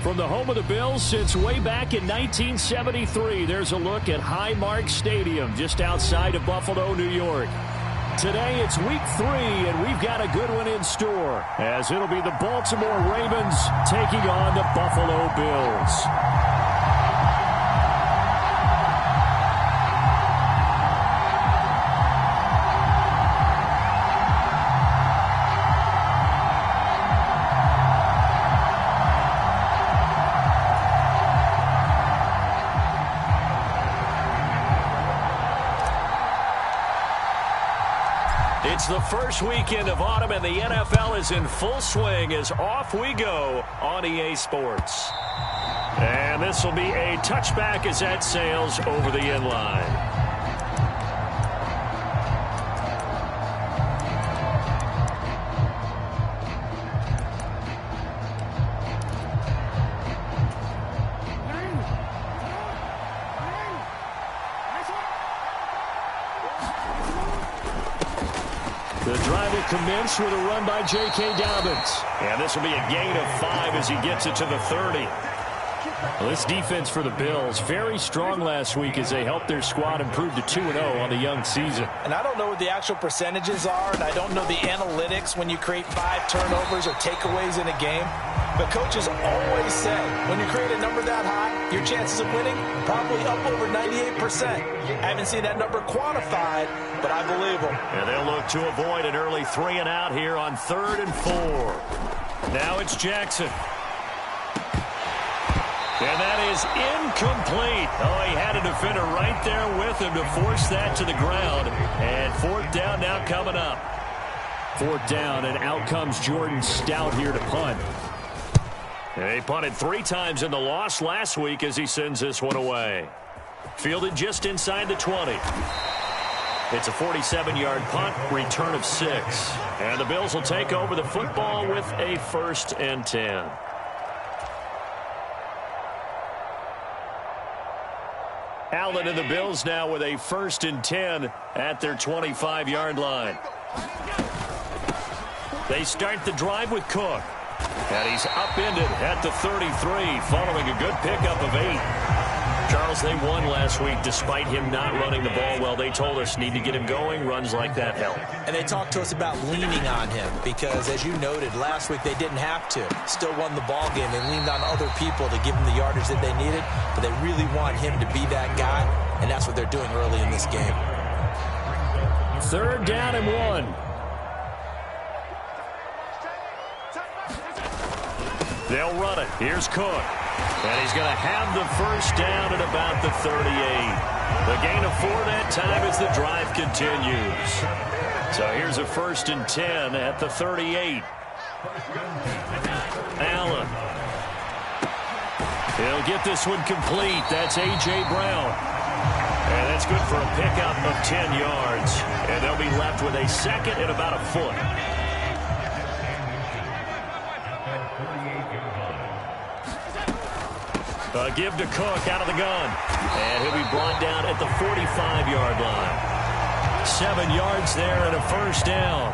From the home of the Bills since way back in 1973, there's a look at Highmark Stadium just outside of Buffalo, New York. Today it's week 3, and we've got a good one in store, as it'll be the Baltimore Ravens taking on the Buffalo Bills. It's the first weekend of autumn, and the NFL is in full swing as off we go on EA Sports. And this will be a touchback as that sails over the end line. The drive will commence with a run by J.K. Dobbins. And this will be a gain of 5 as he gets it to the 30. Well, this defense for the Bills, very strong last week as they helped their squad improve to 2-0 on the young season. And I don't know what the actual percentages are, and I don't know the analytics when you create 5 turnovers or takeaways in a game. But coaches always say, when you create a number that high, your chances of winning probably up over 98%. I haven't seen that number quantified, but I believe them. And they'll look to avoid an early 3 and out here on 3rd and 4. Now it's Jackson. And that is incomplete. Oh, he had a defender right there with him to force that to the ground. And 4th down now coming up. 4th down, and out comes Jordan Stout here to punt. And he punted 3 times in the loss last week as he sends this one away. Fielded just inside the 20. It's a 47-yard punt, return of 6. And the Bills will take over the football with a 1st and 10. Allen and the Bills now with a 1st and 10 at their 25-yard line. They start the drive with Cook. And he's upended at the 33 following a good pickup of 8. Charles, they won last week despite him not running the ball well. They told us need to get him going. Runs like that help. And they talked to us about leaning on him because, as you noted, last week they didn't have to. Still won the ball game. They leaned on other people to give him the yardage that they needed, but they really want him to be that guy, and that's what they're doing early in this game. 3rd down and 1. They'll run it. Here's Cook. And he's going to have the 1st down at about the 38. The gain of 4 that time as the drive continues. So here's a 1st and 10 at the 38. Allen. He'll get this one complete. That's A.J. Brown. And that's good for a pickup of 10 yards. And they'll be left with a 2nd and about a foot. Give to Cook out of the gun. And he'll be brought down at the 45-yard line. 7 yards there and a 1st down.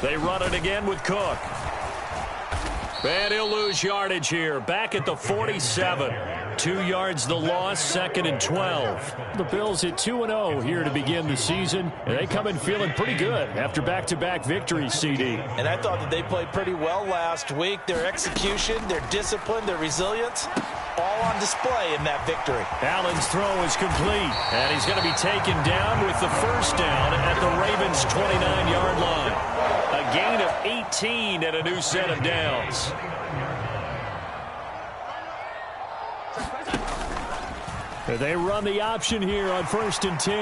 They run it again with Cook. And he'll lose yardage here. Back at the 47. 2 yards the loss, 2nd and 12. The Bills at 2-0 here to begin the season. And they come in feeling pretty good after back-to-back victories, CD. And I thought that they played pretty well last week. Their execution, their discipline, their resilience, all on display in that victory. Allen's throw is complete. And he's going to be taken down with the 1st down at the Ravens' 29-yard line. A gain of 18 and a new set of downs. They run the option here on 1st and 10.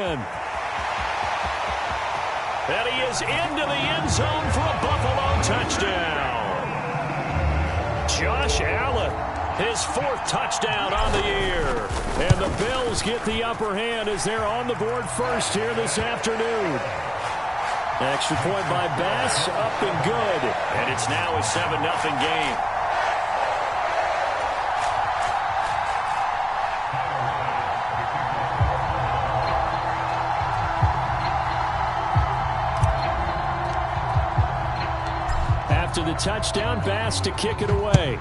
And he is into the end zone for a Buffalo touchdown. Josh Allen, his 4th touchdown on the year. And the Bills get the upper hand as they're on the board first here this afternoon. Extra point by Bass, up and good. And it's now a 7-0 game. after the touchdown. Bass to kick it away.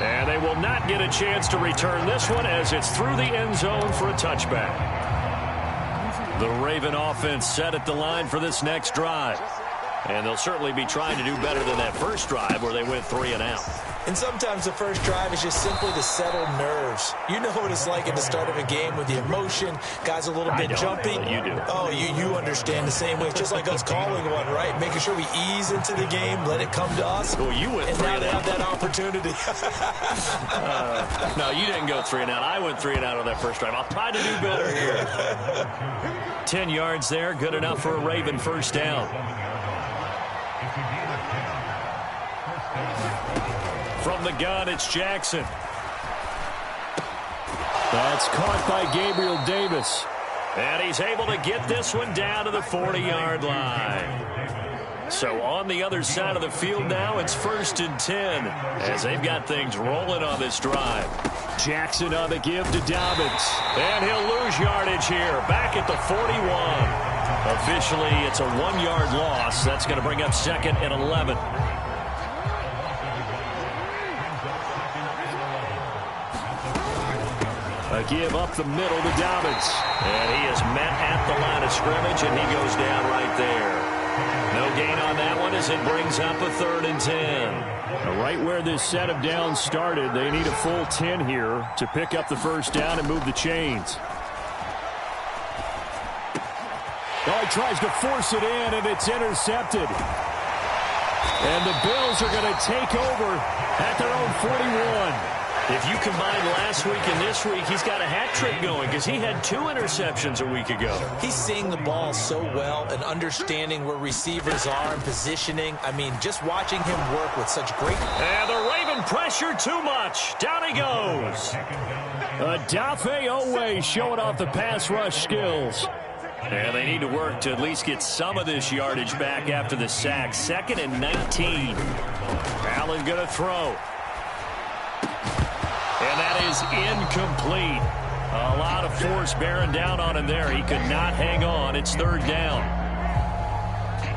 And they will not get a chance to return this one as it's through the end zone for a touchback. The Raven offense set at the line for this next drive. And they'll certainly be trying to do better than that first drive where they went 3 and out. And sometimes the first drive is just simply to settle nerves. You know what it's like at the start of a game with the emotion. Guys a little bit jumpy. You do. Oh, you understand the same way. It's just like us calling one, right? Making sure we ease into the game, let it come to us. Well, you went 3 and out. And now they have that opportunity. No, you didn't go 3 and out. I went 3 and out on that first drive. I'll try to do better here. 10 yards there. Good enough for a Raven first down. From the gun, it's Jackson. That's caught by Gabriel Davis. And he's able to get this one down to the 40-yard line. So on the other side of the field now, it's 1st and 10 as they've got things rolling on this drive. Jackson on the give to Dobbins. And he'll lose yardage here, back at the 41. Officially, it's a 1-yard loss. That's going to bring up 2nd and 11. A give up the middle to Dobbins. And he is met at the line of scrimmage, and he goes down right there. No gain on that one as it brings up a 3rd and 10. Right where this set of downs started, they need a full 10 here to pick up the first down and move the chains. Oh, he tries to force it in, and it's intercepted. And the Bills are going to take over at their own 41. If you combine last week and this week, he's got a hat trick going because he had 2 interceptions a week ago. He's seeing the ball so well and understanding where receivers are and positioning. I mean, just watching him work with such great... And the Raven pressure too much. Down he goes. Odafe Oweh showing off the pass rush skills. And they need to work to at least get some of this yardage back after the sack. 2nd and 19. Allen going to throw. And that is incomplete. A lot of force bearing down on him there. He could not hang on. It's 3rd down.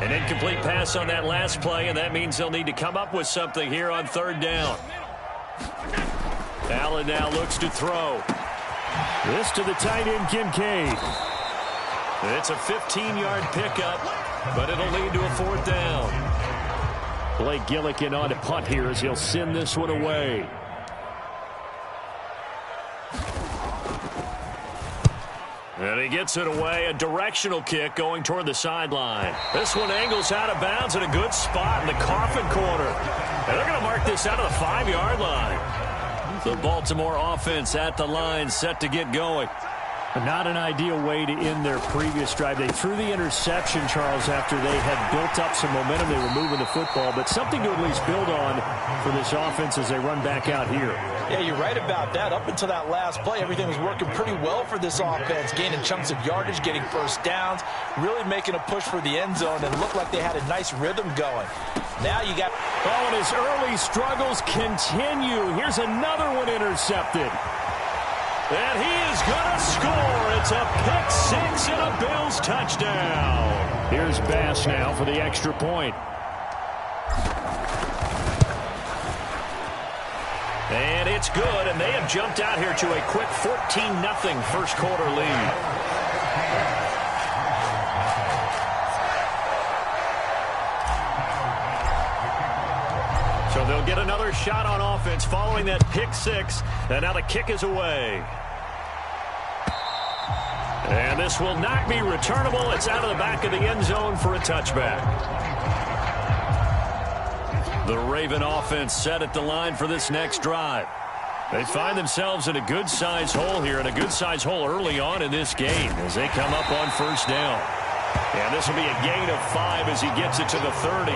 An incomplete pass on that last play, and that means they'll need to come up with something here on 3rd down. Allen now looks to throw. This to the tight end, Kincaid. It's a 15-yard pickup, but it'll lead to a 4th down. Blake Gillikin on to punt here as he'll send this one away. And he gets it away, a directional kick going toward the sideline. This one angles out of bounds in a good spot in the coffin corner. And they're going to mark this out of the 5-yard line. The Baltimore offense at the line, set to get going. Not an ideal way to end their previous drive. They threw the interception, Charles, after they had built up some momentum. They were moving the football, but something to at least build on for this offense as they run back out here. Yeah, you're right about that. Up until that last play, everything was working pretty well for this offense, gaining chunks of yardage, getting first downs, really making a push for the end zone, and looked like they had a nice rhythm going. Now you got... Oh, and his early struggles continue. Here's another one intercepted. And he is going to score. It's a pick-6 and a Bills touchdown. Here's Bass now for the extra point. And it's good, and they have jumped out here to a quick 14-0 first quarter lead. So they'll get another shot on offense following that pick-6, and now the kick is away. And this will not be returnable. It's out of the back of the end zone for a touchback. The Raven offense set at the line for this next drive. They find themselves in a good-sized hole here, and a good-sized hole early on in this game as they come up on first down. And this will be a gain of 5 as he gets it to the 30.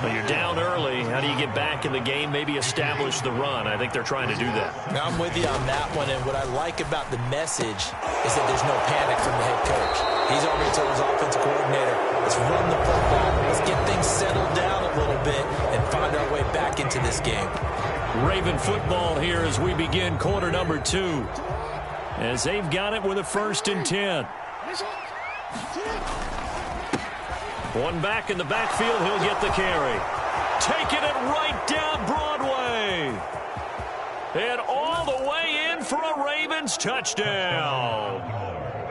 Well, you're down early. How do you get back in the game, maybe establish the run? I think they're trying to do that. I'm with you on that one, and what I like about the message is that there's no panic from the head coach. He's already told his offensive coordinator, let's run the football, let's get things settled down a little bit and find our way back into this game. Raven football here as we begin quarter number 2. As they've got it with a 1st and 10. One back in the backfield. He'll get the carry. Taking it right down Broadway. And all the way in for a Ravens touchdown.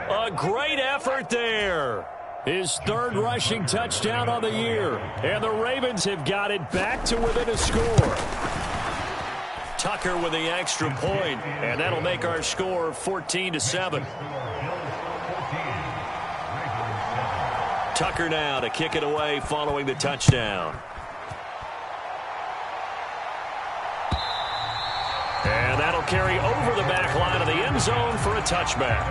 A great effort there. His third rushing touchdown on the year. And the Ravens have got it back to within a score. Tucker with the extra point, and that'll make our score 14-7. Tucker now to kick it away following the touchdown. And that'll carry over the back line of the end zone for a touchback.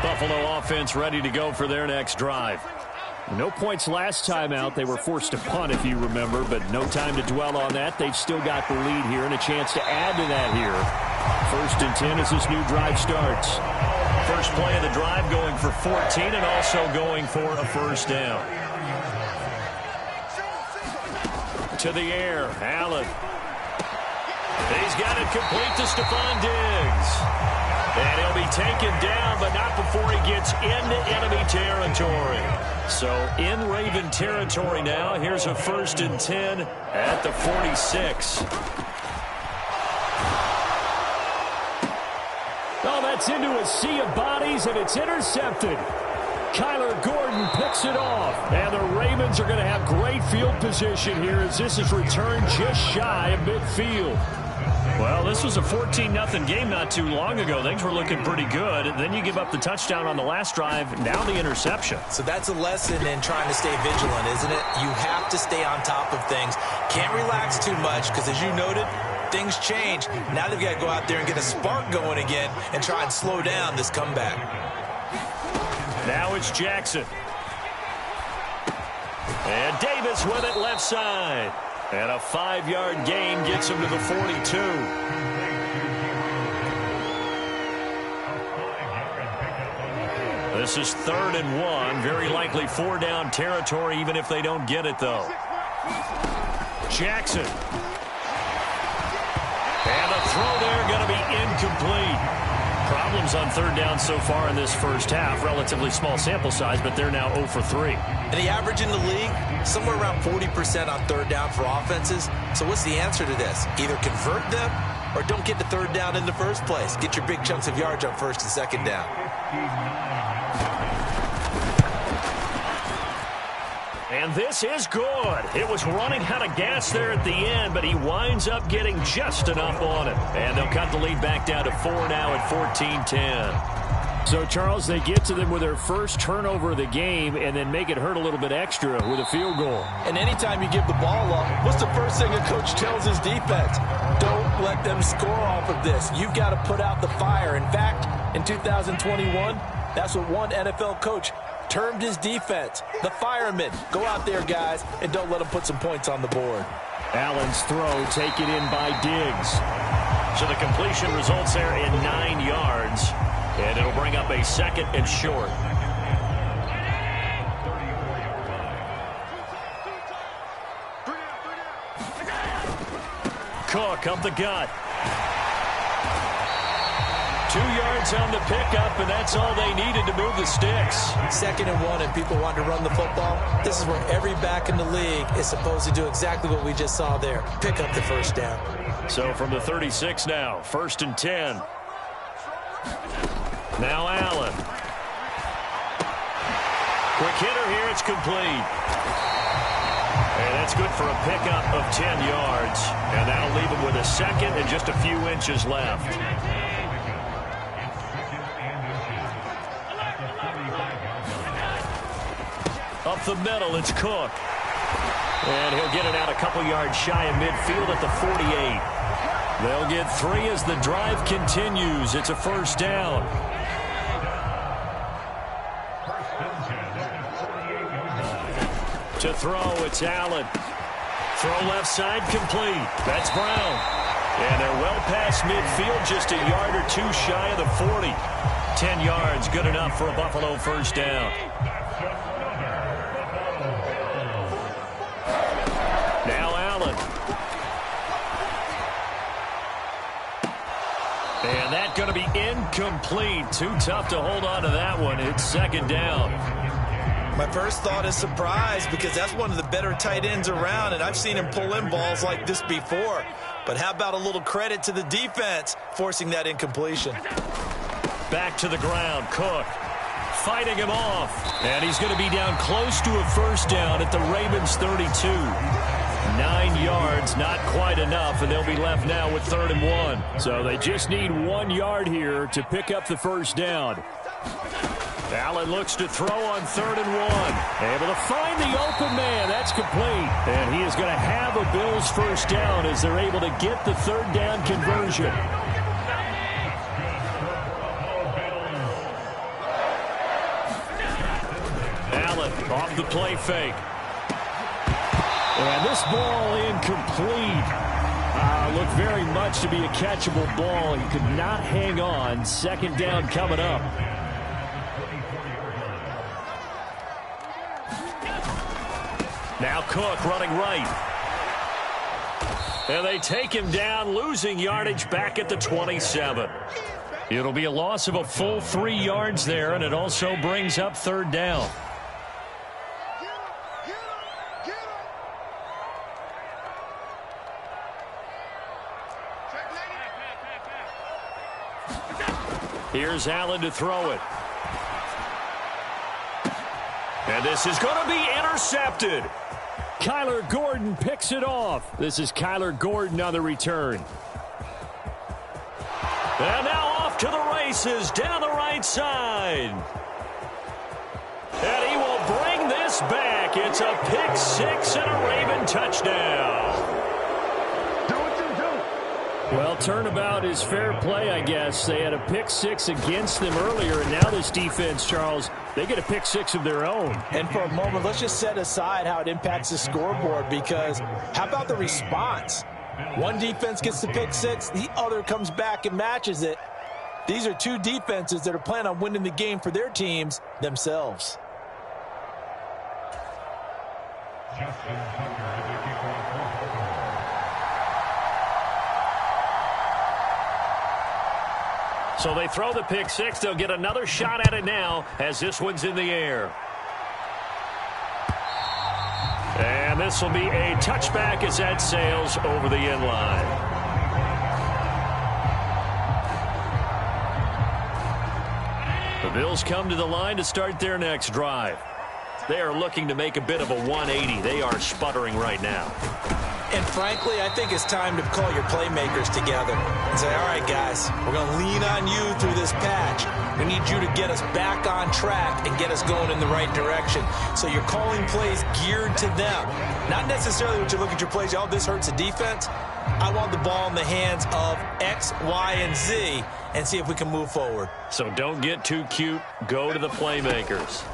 Buffalo offense ready to go for their next drive. No points last time out. They were forced to punt, if you remember, but no time to dwell on that. They've still got the lead here and a chance to add to that here. 1st and 10 as this new drive starts. First play of the drive going for 14 and also going for a first down. To the air, Allen. He's got it complete to Stephon Diggs. And he'll be taken down, but not before he gets into enemy territory. So in Raven territory now. Here's a 1st and 10 at the 46. Oh, that's into a sea of bodies, and it's intercepted. Kyler Gordon picks it off. And the Ravens are going to have great field position here as this is returned just shy of midfield. Well, this was a 14-0 game not too long ago. Things were looking pretty good. Then you give up the touchdown on the last drive. Now the interception. So that's a lesson in trying to stay vigilant, isn't it? You have to stay on top of things. Can't relax too much because, as you noted, things change. Now they've got to go out there and get a spark going again and try and slow down this comeback. Now it's Jackson. And Davis with it left side. And a 5-yard gain gets him to the 42. This is 3rd and 1. Very likely 4-down territory, even if they don't get it, though. Jackson. And the throw there going to be incomplete. Problems on 3rd down so far in this first half. Relatively small sample size, but they're now 0 for 3. And the average in the league, somewhere around 40% on 3rd down for offenses. So what's the answer to this? Either convert them or don't get the 3rd down in the first place. Get your big chunks of yards on 1st and 2nd down. And this is good. It was running out of gas there at the end, but he winds up getting just enough on it. And they'll cut the lead back down to 4 now at 14-10. So, Charles, they get to them with their first turnover of the game and then make it hurt a little bit extra with a field goal. And anytime you give the ball up, what's the first thing a coach tells his defense? Don't let them score off of this. You've got to put out the fire. In fact, in 2021, that's what one NFL coach termed his defense, the firemen. Go out there, guys, and don't let them put some points on the board. Allen's throw taken in by Diggs. So the completion results there in 9 yards, and it'll bring up a 2nd and short. Cook up the gut. 2 yards on the pickup, and that's all they needed to move the sticks. 2nd and 1, and people want to run the football. This is where every back in the league is supposed to do exactly what we just saw there. Pick up the 1st down. So from the 36 now, 1st and 10. Now Allen. Quick hitter here, it's complete. And that's good for a pickup of 10 yards. And that'll leave him with a 2nd and just a few inches left. Up the middle, it's Cook. And he'll get it out a couple yards shy of midfield at the 48. They'll get 3 as the drive continues. It's a 1st down. To throw, it's Allen. Throw left side complete. That's Brown. And they're well past midfield, just a yard or 2 shy of the 40. 10 yards, good enough for a Buffalo 1st down. And that's going to be incomplete. Too tough to hold on to that one. It's second down. My first thought is surprise because that's one of the better tight ends around, and I've seen him pull in balls like this before. But how about a little credit to the defense forcing that incompletion? Back to the ground, Cook. Fighting him off. And he's going to be down close to a first down at the Ravens 32. 9 yards, not quite enough, and they'll be left now with 3rd and 1. So they just need 1 yard here to pick up the first down. Allen looks to throw on 3rd and 1. Able to find the open man. That's complete. And he is going to have a Bills first down as they're able to get the 3rd down conversion. Allen off the play fake. And this ball incomplete. Looked very much to be a catchable ball. He could not hang on. 2nd down coming up. Now Cook running right. And they take him down, losing yardage back at the 27. It'll be a loss of a full 3 yards there, and it also brings up 3rd down. Here's Allen to throw it. And this is going to be intercepted. Kyler Gordon picks it off. This is Kyler Gordon on the return. And now off to the races down the right side. And he will bring this back. It's a pick six and a Raven touchdown. Well, turnabout is fair play, I guess. They had a pick six against them earlier, and now this defense, Charles, they get a pick six of their own. And for a moment, let's just set aside how it impacts the scoreboard, because how about the response? One defense gets the pick six, the other comes back and matches it. These are two defenses that are planning on winning the game for their teams themselves. So they throw the pick six. They'll get another shot at it now as this one's in the air. And this will be a touchback as that sails over the end line. The Bills come to the line to start their next drive. They are looking to make a bit of a 180. They are sputtering right now. And frankly, I think it's time to call your playmakers together and say, all right, guys, we're going to lean on you through this patch. We need you to get us back on track and get us going in the right direction. So you're calling plays geared to them. Not necessarily what you look at your plays, oh, this hurts the defense. I want the ball in the hands of X, Y, and Z and see if we can move forward. So don't get too cute. Go to the playmakers.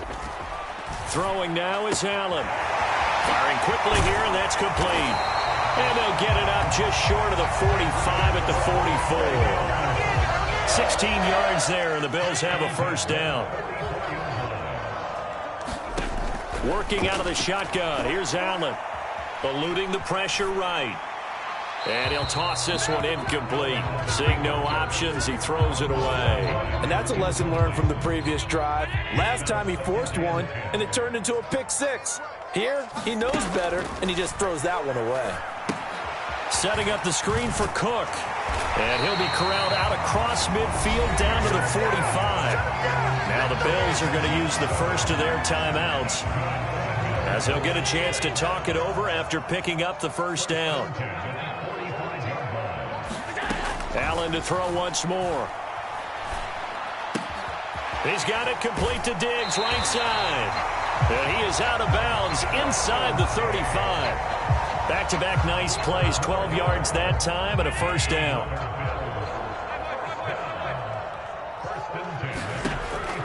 Throwing now is Allen. Firing quickly here, and that's complete. And they'll get it up just short of the 45 at the 44. 16 yards there, and the Bills have a first down. Working out of the shotgun. Here's Allen. Eluding the pressure right. And he'll toss this one incomplete. Seeing no options, he throws it away. And that's a lesson learned from the previous drive. Last time he forced one, and it turned into a pick six. Here, he knows better, and he just throws that one away. Setting up the screen for Cook. And he'll be corralled out across midfield down to the 45. Now the Bills are going to use the first of their timeouts, as they'll get a chance to talk it over after picking up the first down. Allen to throw once more. He's got it complete to Diggs, right side. And he is out of bounds inside the 35. Back-to-back nice plays, 12 yards that time and a first down.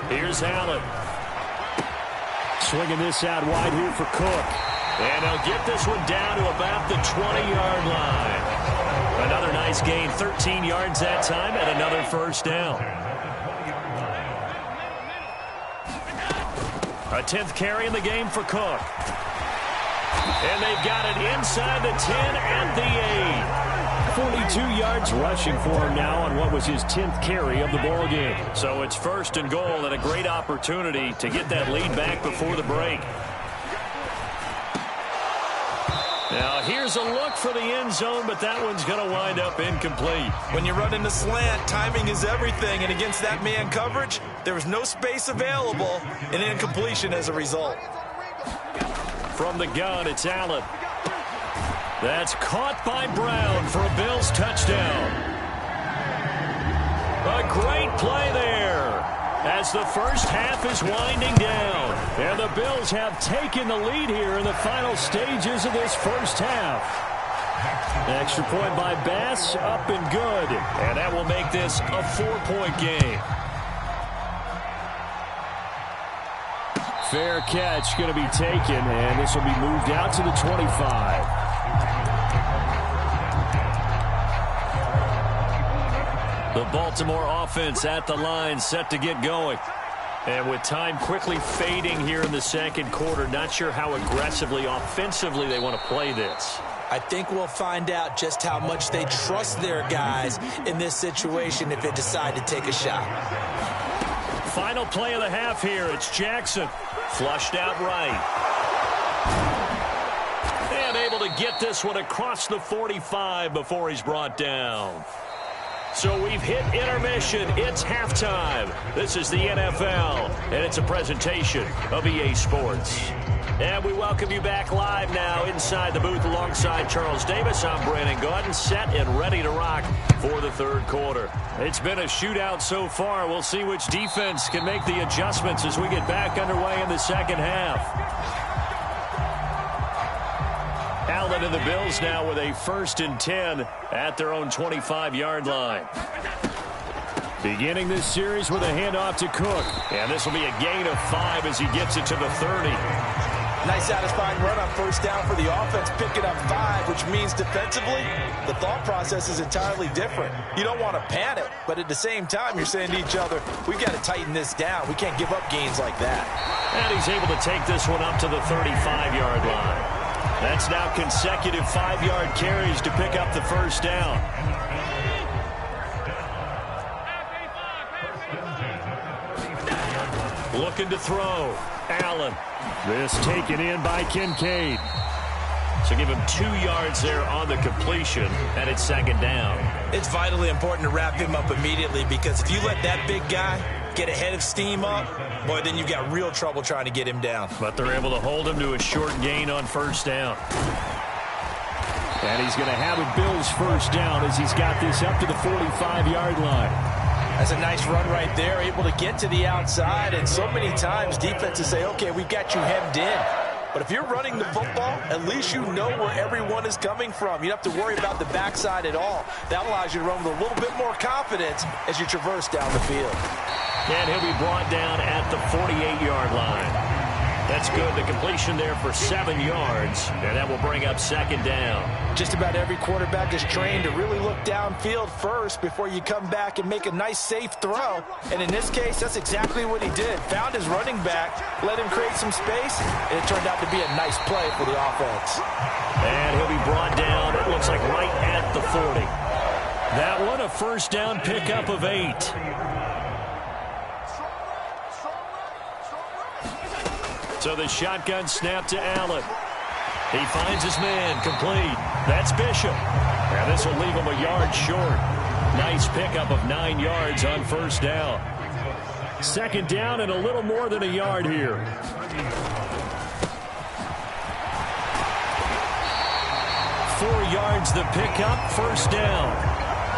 Here's Allen. Swinging this out wide here for Cook. And they'll get this one down to about the 20-yard line. Another nice gain, 13 yards that time and another first down. A 10th carry in the game for Cook. And they've got it inside the 10 at the 42 yards rushing for him now on what was his 10th carry of the ball game. So it's 1st and goal and a great opportunity to get that lead back before the break. Now here's a look for the end zone, but that one's going to wind up incomplete. When you run in the slant, timing is everything, and against that man coverage, there was no space available, and incompletion as a result. From the gun, it's Allen. That's caught by Brown for a Bills touchdown. A great play there as the first half is winding down. And the Bills have taken the lead here in the final stages of this first half. Extra point by Bass, up and good. And that will make this a 4-point game. Fair catch going to be taken, and this will be moved out to the 25. The Baltimore offense at the line, set to get going. And with time quickly fading here in the second quarter, not sure how aggressively, offensively they want to play this. I think we'll find out just how much they trust their guys in this situation if they decide to take a shot. Final play of the half here. It's Jackson. Flushed out right. And able to get this one across the 45 before he's brought down. So we've hit intermission. It's halftime. This is the NFL, and it's a presentation of EA Sports. And we welcome you back live now inside the booth alongside Charles Davis. I'm Brandon Gaudin, set and ready to rock for the third quarter. It's been a shootout so far. We'll see which defense can make the adjustments as we get back underway in the second half. Allen and the Bills now with a 1st and 10 at their own 25-yard line. Beginning this series with a handoff to Cook. And this will be a gain of 5 as he gets it to the 30. Nice satisfying run on first down for the offense, picking up 5, which means defensively, the thought process is entirely different. You don't want to panic, but at the same time, you're saying to each other, we've got to tighten this down. We can't give up gains like that. And he's able to take this one up to the 35-yard line. That's now consecutive 5-yard carries to pick up the first down. Looking to throw. Allen. This taken in by Kincaid. So give him 2 yards there on the completion, and it's 2nd down. It's vitally important to wrap him up immediately because if you let that big guy get ahead of steam up, boy, then you've got real trouble trying to get him down. But they're able to hold him to a short gain on first down. And he's going to have a Bills first down as he's got this up to the 45-yard line. That's a nice run right there, able to get to the outside. And so many times defenses say, okay, we got you hemmed in. But if you're running the football, at least you know where everyone is coming from. You don't have to worry about the backside at all. That allows you to run with a little bit more confidence as you traverse down the field. And he'll be brought down at the 48-yard line. That's good. The completion there for 7 yards, and that will bring up 2nd down. Just about every quarterback is trained to really look downfield first before you come back and make a nice, safe throw. And in this case, that's exactly what he did. Found his running back, let him create some space, and it turned out to be a nice play for the offense. And he'll be brought down, it looks like right at the 40. That one a first down pickup of 8. So the shotgun snap to Allen. He finds his man, complete. That's Bishop. And this will leave him a yard short. Nice pickup of 9 yards on first down. 2nd down and a little more than a yard here. Four yards the pickup, first down.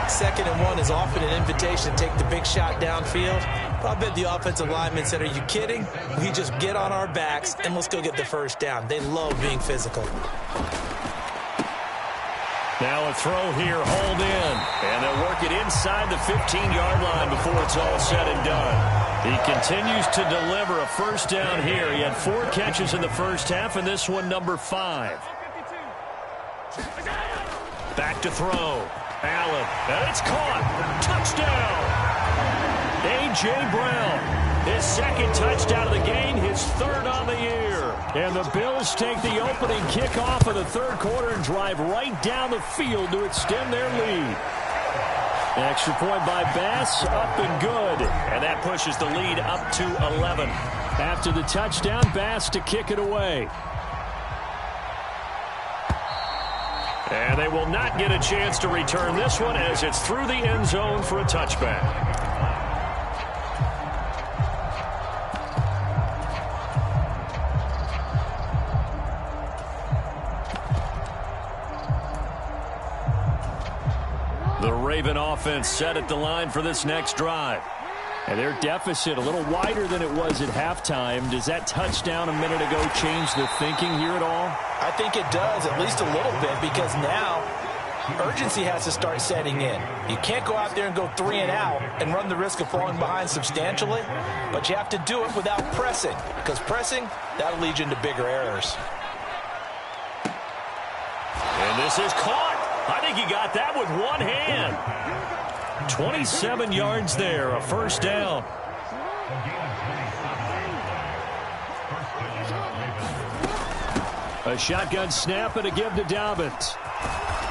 2nd and 1 is often an invitation to take the big shot downfield. But I bet the offensive lineman said, are you kidding? We just get on our backs and let's go get the first down. They love being physical. Now a throw here, hold in. And they'll work it inside the 15-yard line before it's all said and done. He continues to deliver a first down here. He had 4 catches in the first half, and this one number 5. Back to throw. Allen, and it's caught. Touchdown. A.J. Brown. His second touchdown of the game, his third on the year. And the Bills take the opening kickoff of the third quarter and drive right down the field to extend their lead. An extra point by Bass, up and good. And that pushes the lead up to 11. After the touchdown, Bass to kick it away. And they will not get a chance to return this one as it's through the end zone for a touchback. The Raven offense set at the line for this next drive. And their deficit a little wider than it was at halftime. Does that touchdown a minute ago change the thinking here at all? I think it does, at least a little bit, because now urgency has to start setting in. You can't go out there and go 3 and out and run the risk of falling behind substantially, but you have to do it without pressing, because pressing, that'll lead you into bigger errors. And this is caught. I think he got that with one hand. 27 yards there, a first down. A shotgun snap and a give to Dobbins.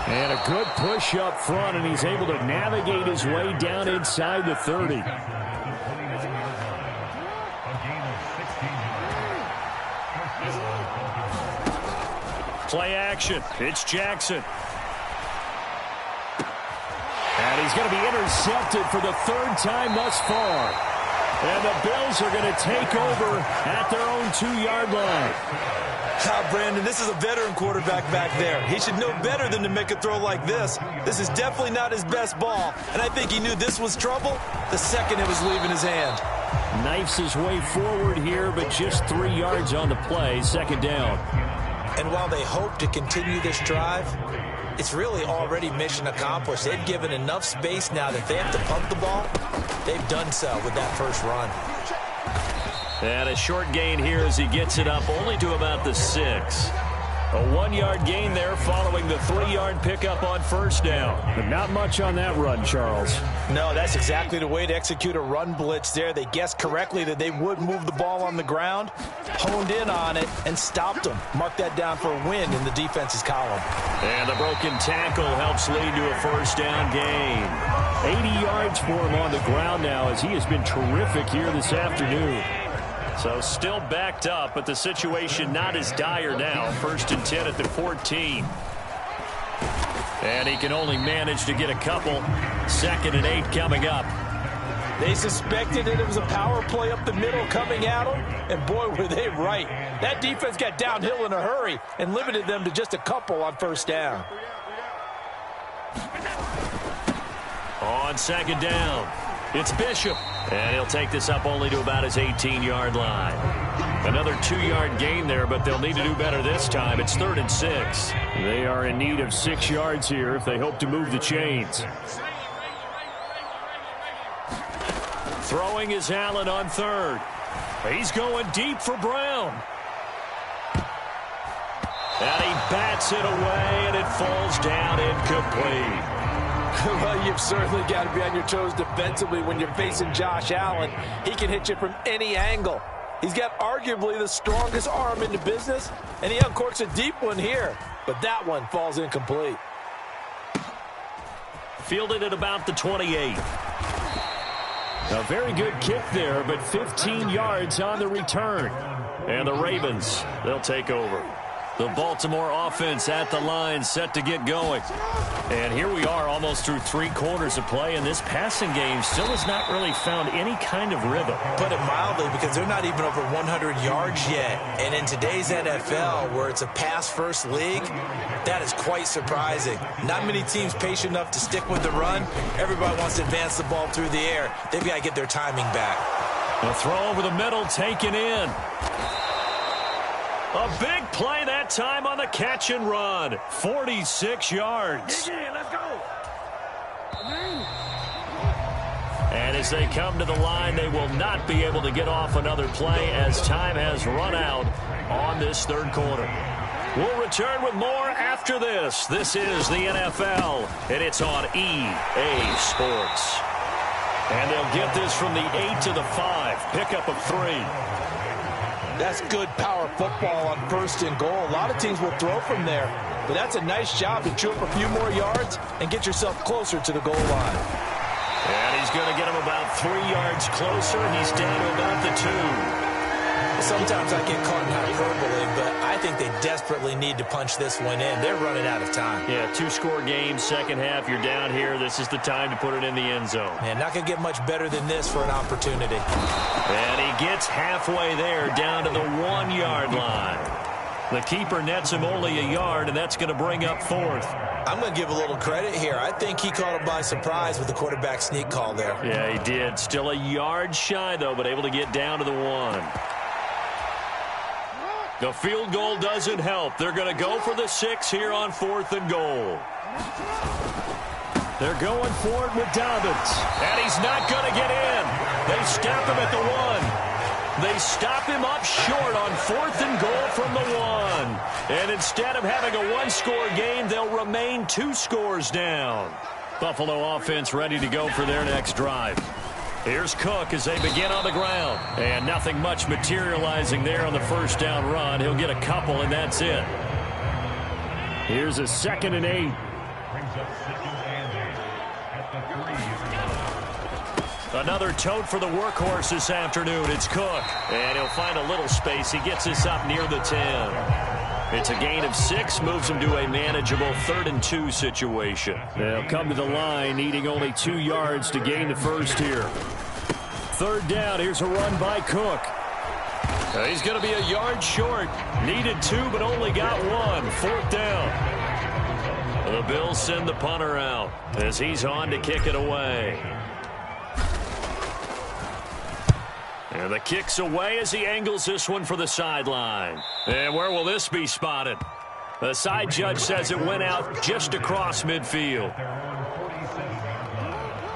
And a good push up front, and he's able to navigate his way down inside the 30. Play action. It's Jackson. And he's going to be intercepted for the third time thus far. And the Bills are going to take over at their own 2-yard line. Brandon, this is a veteran quarterback back there. He should know better than to make a throw like this. This is definitely not his best ball, and I think he knew this was trouble the second it was leaving his hand. Knifes his way forward here, but just 3 yards on the play, second down. And while they hope to continue this drive, it's really already mission accomplished. They've given enough space now that they have to pump the ball. They've done so with that first run. And a short gain here as he gets it up only to about the 6. A 1-yard gain there following the 3-yard pickup on first down. But not much on that run, Charles. No, that's exactly the way to execute a run blitz there. They guessed correctly that they would move the ball on the ground, honed in on it, and stopped them. Mark that down for a win in the defense's column. And the broken tackle helps lead to a first down gain. 80 yards for him on the ground now as he has been terrific here this afternoon. So still backed up, but the situation not as dire now. 1st and 10 at the 14. And he can only manage to get a couple. 2nd and 8 coming up. They suspected that it was a power play up the middle coming at them, and boy, were they right. That defense got downhill in a hurry and limited them to just a couple on first down. On 2nd down, it's Bishop. And he'll take this up only to about his 18-yard line. Another 2-yard gain there, but they'll need to do better this time. It's 3rd and 6. They are in need of 6 yards here if they hope to move the chains. Throwing is Allen on 3rd. He's going deep for Brown. And he bats it away, and it falls down incomplete. Well, you've certainly got to be on your toes defensively when you're facing Josh Allen. He can hit you from any angle. He's got arguably the strongest arm in the business, and he uncorks a deep one here. But that one falls incomplete. Fielded at about the 28. A very good kick there, but 15 yards on the return. And the Ravens, they'll take over. The Baltimore offense at the line, set to get going. And here we are almost through 3 quarters of play, and this passing game still has not really found any kind of rhythm. Put it mildly, because they're not even over 100 yards yet. And in today's NFL, where it's a pass-first league, that is quite surprising. Not many teams patient enough to stick with the run. Everybody wants to advance the ball through the air. They've got to get their timing back. A throw over the middle, taken in. A big play that time on the catch and run. 46 yards. Let's go. And as they come to the line, they will not be able to get off another play as time has run out on this third quarter. We'll return with more after this. This is the NFL, and it's on EA Sports. And they'll get this from the 8 to the 5. Pickup of 3. That's good power football on 1st and goal. A lot of teams will throw from there, but that's a nice job to chew up a few more yards and get yourself closer to the goal line. And he's going to get him about 3 yards closer, and he's down to about the 2. Sometimes I get caught in hyperbole, but I think they desperately need to punch this one in. They're running out of time. Yeah, 2-score game, second half. You're down here. This is the time to put it in the end zone. Man, not going to get much better than this for an opportunity. And he gets halfway there, down to the 1-yard line. The keeper nets him only a yard, and that's going to bring up 4th. I'm going to give a little credit here. I think he caught him by surprise with the quarterback sneak call there. Yeah, he did. Still a yard shy, though, but able to get down to the 1. The field goal doesn't help. They're going to go for the 6 here on 4th and goal. They're going for it with Dobbins. And he's not going to get in. They stop him at the 1. They stop him up short on 4th and goal from the 1. And instead of having a 1-score game, they'll remain 2 scores down. Buffalo offense ready to go for their next drive. Here's Cook as they begin on the ground. And nothing much materializing there on the first down run. He'll get a couple, and that's it. Here's a 2nd and 8. Another tote for the workhorse this afternoon. It's Cook. And he'll find a little space. He gets this up near the 10. It's a gain of 6, moves him to a manageable 3rd and 2 situation. They'll come to the line, needing only 2 yards to gain the first here. 3rd down, here's a run by Cook. He's going to be a yard short. Needed 2, but only got 1. 4th down. The Bills send the punter out as he's on to kick it away. And the kick's away as he angles this one for the sideline. And where will this be spotted? The side judge says it went out just across midfield.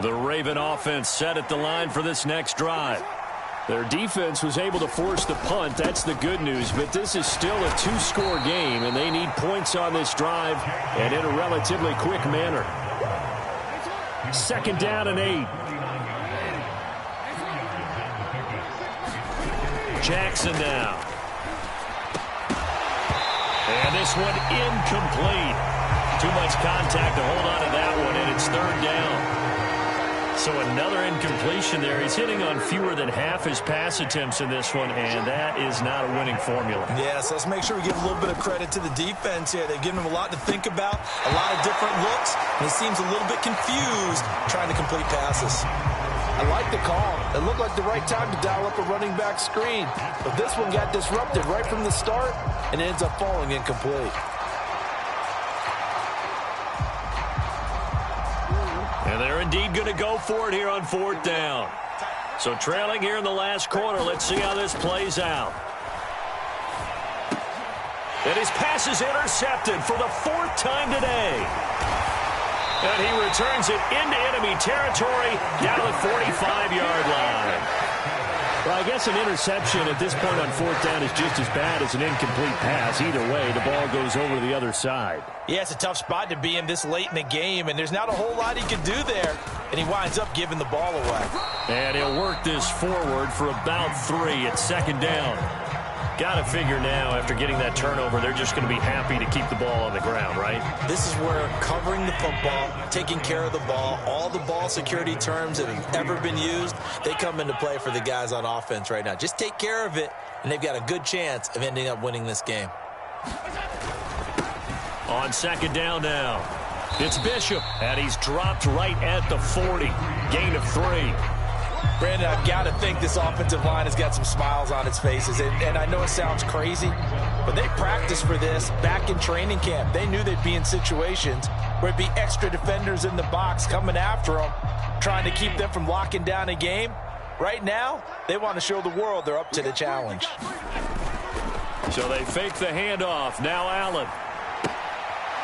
The Raven offense set at the line for this next drive. Their defense was able to force the punt. That's the good news. But this is still a 2-score game, and they need points on this drive and in a relatively quick manner. 2nd down and 8. Jackson now. And this one incomplete. Too much contact to hold on to that one, and it's 3rd down. So another incompletion there. He's hitting on fewer than half his pass attempts in this one, and that is not a winning formula. Yeah, so let's make sure we give a little bit of credit to the defense here. They've given him a lot to think about, a lot of different looks, and he seems a little bit confused trying to complete passes. I like the call. It looked like the right time to dial up a running back screen. But this one got disrupted right from the start and ends up falling incomplete. And they're indeed going to go for it here on 4th down. So trailing here in the last quarter, let's see how this plays out. And his pass is intercepted for the 4th time today. And he returns it into enemy territory down to the 45-yard line. Well, I guess an interception at this point on 4th down is just as bad as an incomplete pass. Either way, the ball goes over to the other side. Yeah, it's a tough spot to be in this late in the game, and there's not a whole lot he can do there, and he winds up giving the ball away. And he'll work this forward for about 3 at 2nd down. Got to figure now, after getting that turnover, they're just going to be happy to keep the ball on the ground, right? This is where covering the football, taking care of the ball, all the ball security terms that have ever been used, they come into play for the guys on offense right now. Just take care of it, and they've got a good chance of ending up winning this game. On 2nd down now, it's Bishop, and he's dropped right at the 40. Gain of 3. Brandon, I've got to think this offensive line has got some smiles on its faces. And I know it sounds crazy, but they practiced for this back in training camp. They knew they'd be in situations where it'd be extra defenders in the box coming after them, trying to keep them from locking down a game. Right now, they want to show the world they're up to the challenge. So they fake the handoff. Now Allen.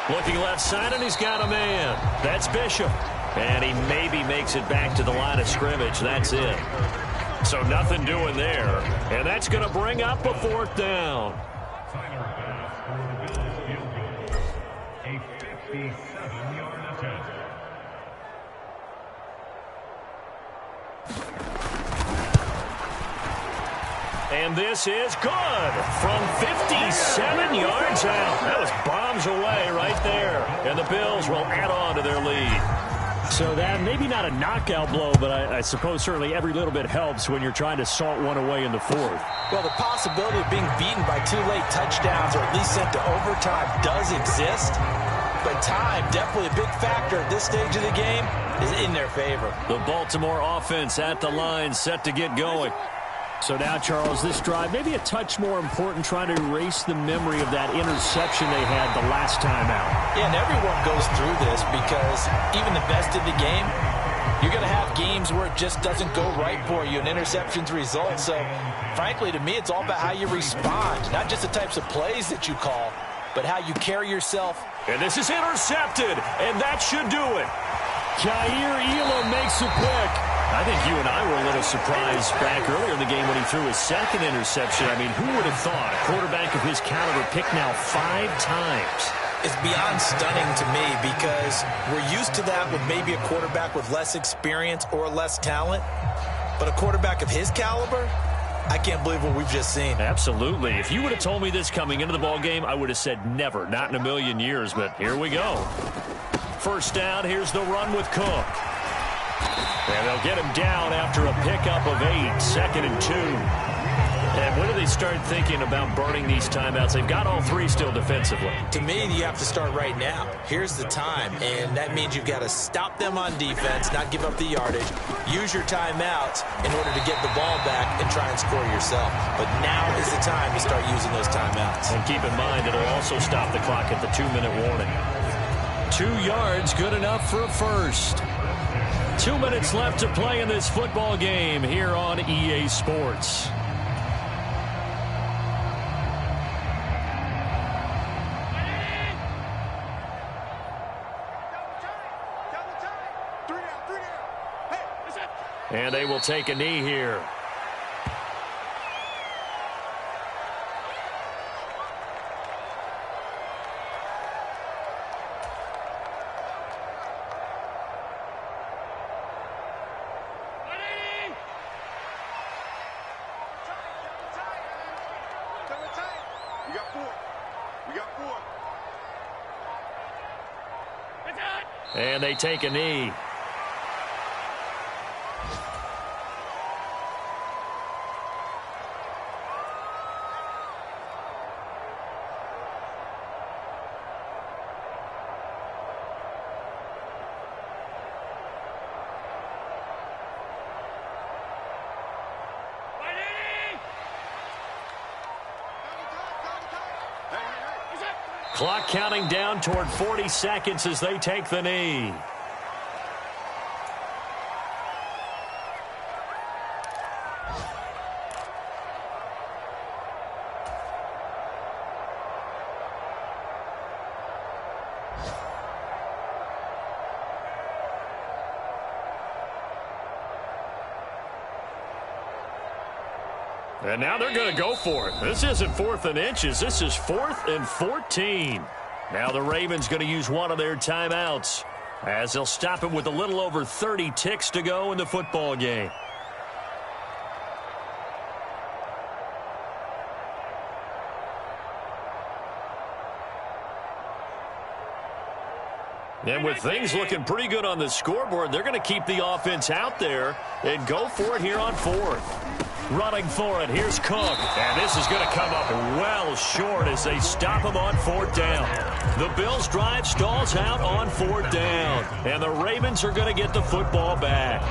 Looking left side, and he's got a man. That's Bishop. And he maybe makes it back to the line of scrimmage. That's it. So nothing doing there. And that's going to bring up a 4th down. And this is good from 57 yards out. That was bombs away right there. And the Bills will add on to their lead. So that maybe not a knockout blow, but I suppose certainly every little bit helps when you're trying to salt one away in the fourth. Well, the possibility of being beaten by 2 late touchdowns or at least sent to overtime does exist. But time, definitely a big factor at this stage of the game, is in their favor. The Baltimore offense at the line, set to get going. So now, Charles, this drive maybe a touch more important, trying to erase the memory of that interception they had the last time out. Yeah, and everyone goes through this because even the best of the game, you're going to have games where it just doesn't go right for you and interceptions result. So, frankly, to me, it's all about how you respond, not just the types of plays that you call, but how you carry yourself. And this is intercepted, and that should do it. Jair Elam makes it quick. I think you and I were a little surprised back earlier in the game when he threw his second interception. I mean, who would have thought a quarterback of his caliber picked now 5 times? It's beyond stunning to me because we're used to that with maybe a quarterback with less experience or less talent. But a quarterback of his caliber, I can't believe what we've just seen. Absolutely. If you would have told me this coming into the ball game, I would have said never, not in a million years. But here we go. First down, here's the run with Cook. And they'll get him down after a pickup of 8, 2nd and 2. And when do they start thinking about burning these timeouts? They've got all 3 still defensively. To me, you have to start right now. Here's the time, and that means you've got to stop them on defense, not give up the yardage, use your timeouts in order to get the ball back and try and score yourself. But now is the time to start using those timeouts. And keep in mind, it'll also stop the clock at the 2-minute warning. 2 yards, good enough for a first. 2 minutes left to play in this football game here on EA Sports. And they will take a knee here. And they take a knee. Clock counting down toward 40 seconds as they take the knee. And now they're going to go for it. This isn't 4th and inches. This is 4th and 14. Now the Ravens going to use one of their timeouts as they'll stop it with a little over 30 ticks to go in the football game. And with things looking pretty good on the scoreboard, they're going to keep the offense out there and go for it here on 4th. Running for it, here's Cook. And this is going to come up well short as they stop him on 4th down. The Bills' drive stalls out on 4th down. And the Ravens are going to get the football back.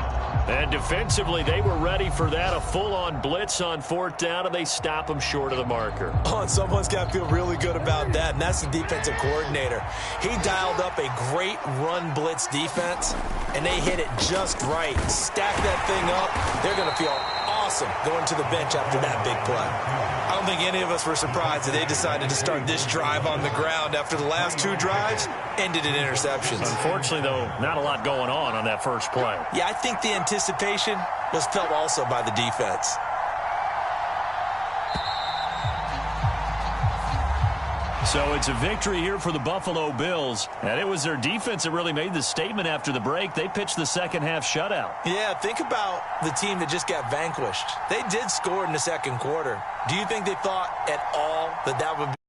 And defensively, they were ready for that, a full-on blitz on 4th down, and they stop them short of the marker. Oh, and someone's got to feel really good about that, and that's the defensive coordinator. He dialed up a great run blitz defense, and they hit it just right. Stack that thing up. They're going to feel awesome going to the bench after that big play. I don't think any of us were surprised that they decided to start this drive on the ground after the last 2 drives ended in interceptions. Unfortunately, though, not a lot going on that first play. Yeah, I think the anticipation was felt also by the defense. So it's a victory here for the Buffalo Bills. And it was their defense that really made the statement after the break. They pitched the second half shutout. Yeah, think about the team that just got vanquished. They did score in the second quarter. Do you think they thought at all that that would be